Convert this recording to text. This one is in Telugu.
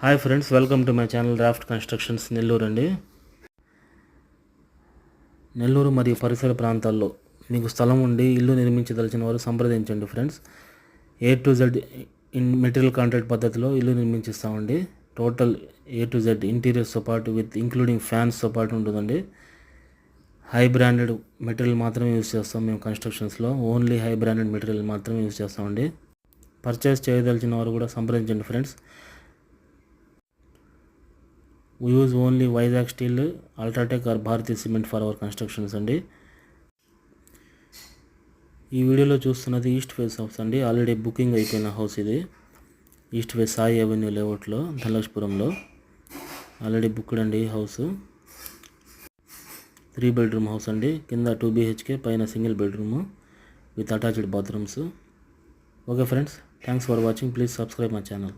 Hi friends, welcome to my channel raft constructions Nellore అండి. నెల్లూరు మరియు పరిసర ప్రాంతాల్లో మీకు స్థలం ఉండి ఇల్లు నిర్మించదలిచిన వారు సంప్రదించండి friends. A to Z in material contract పద్ధతిలో ఇల్లు నిర్మించిస్తామండి. టోటల్ A to Z ఇంటీరియర్స్తో పాటు విత్ ఇంక్లూడింగ్ ఫ్యాన్స్తో పాటు ఉంటుందండి. హై బ్రాండెడ్ మెటీరియల్ మాత్రమే యూజ్ చేస్తాం మేము కన్స్ట్రక్షన్స్లో. ఓన్లీ హై బ్రాండెడ్ మెటీరియల్ మాత్రమే యూజ్ చేస్తామండి. పర్చేస్ చేయదలిచిన వారు కూడా సంప్రదించండి friends. We use only Vizag Steel, Ultratech or Bharati Cement for our constructions అండి. ఈ వీడియోలో చూస్తున్నది ఈస్ట్ ఫేస్ హౌస్ అండి. ఆల్రెడీ బుకింగ్ అయిపోయిన హౌస్ ఇది. ఈస్ట్ ఫేస్ సాయి అవెన్యూ లేఅవుట్లో ధనలక్ష్పురంలో ఆల్రెడీ బుక్డ్ అండి హౌస్. 3 bedroom హౌస్ అండి. కింద 2 BHK, పైన single bedroom with attached bathrooms. Okay friends, thanks for watching. Please subscribe my channel.